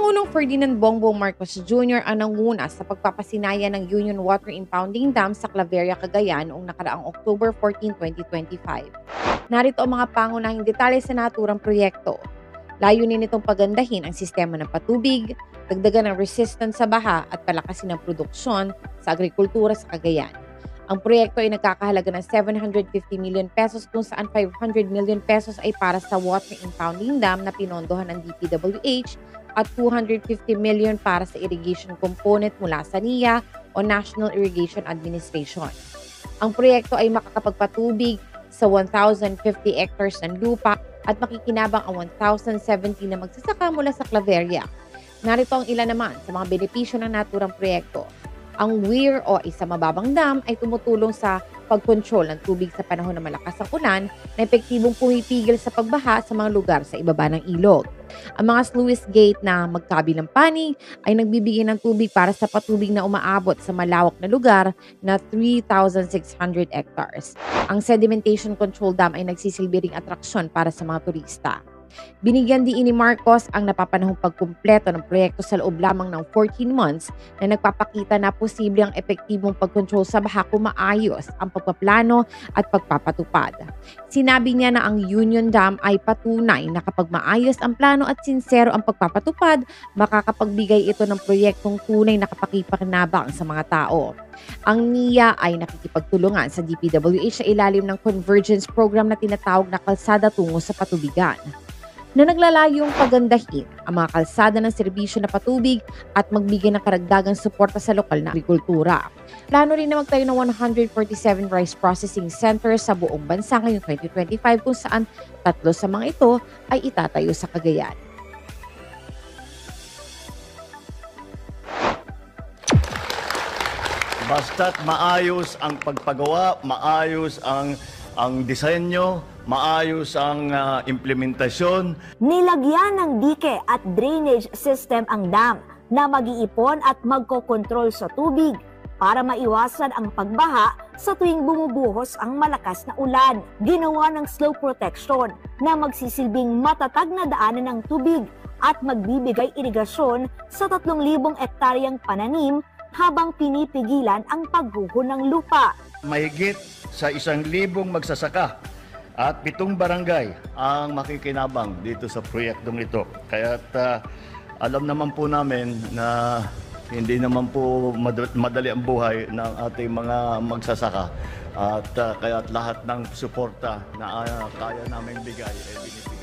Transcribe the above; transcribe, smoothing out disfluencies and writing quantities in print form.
Pangulong Ferdinand Bongbong Marcos Jr. ang nanguna sa pagpapasinaya ng Union Water Impounding Dam sa Claveria, Cagayan noong nakaraang October 14, 2025. Narito ang mga pangunahing detalye sa naturang proyekto. Layunin nitong pagandahin ang sistema ng patubig, dagdagan ng resistance sa baha at palakasin ang produksyon sa agrikultura sa Cagayan. Ang proyekto ay nagkakahalaga ng 750 million pesos kung saan 500 million pesos ay para sa water impounding dam na pinondohan ng DPWH at 250 million para sa irrigation component mula sa NIA o National Irrigation Administration. Ang proyekto ay makakapagpatubig sa 1,050 hectares ng lupa at makikinabang ang 1,070 na magsasaka mula sa Claveria. Narito ang ilan naman sa mga benepisyo ng naturang proyekto. Ang weir o isang mababang dam ay tumutulong sa pagkontrol ng tubig sa panahon ng malakas ang ulan na epektibong pumipigil sa pagbaha sa mga lugar sa ibaba ng ilog. Ang mga sluice gate na magkabilang panig ay nagbibigay ng tubig para sa patubig na umaabot sa malawak na lugar na 3,600 hectares. Ang sedimentation control dam ay nagsisilbi ring atraksyon para sa mga turista. Binigyan din ni Marcos ang napapanahong pagkumpleto ng proyekto sa loob lamang ng 14 months na nagpapakita na posible ang epektibong pagkontrol sa baha kung maayos ang pagpaplano at pagpapatupad. Sinabi niya na ang Union Dam ay patunay na kapag maayos ang plano at sincero ang pagpapatupad, makakapagbigay ito ng proyektong tunay na kapakipakinabang sa mga tao. Ang NIA ay nakikipagtulungan sa DPWH sa ilalim ng Convergence Program na tinatawag na Kalsada Tungo sa Patubigan, na naglalayong pagandahin ang mga kalsada ng serbisyo na patubig at magbigay ng karagdagang suporta sa lokal na agrikultura. Plano rin na magtayo ng 147 rice processing centers sa buong bansa ngayong 2025 kung saan 3 sa mga ito ay itatayo sa Cagayan. Basta't maayos ang pagpagawa, maayos ang disenyo, maayos ang implementasyon. Nilagyan ng dike at drainage system ang dam na mag-iipon at magkokontrol sa tubig para maiwasan ang pagbaha sa tuwing bumubuhos ang malakas na ulan. Ginawa ng slope protection na magsisilbing matatag na daanan ng tubig at magbibigay irigasyon sa 3,000 hektaryang pananim habang pinipigilan ang pagguho ng lupa. Mahigit sa 1,000 magsasaka at 7 barangay ang makikinabang dito sa proyektong ito. Kaya't alam naman po namin na hindi naman po madali ang buhay ng ating mga magsasaka. At kaya't lahat ng suporta na kaya namin bigay ay binibigay.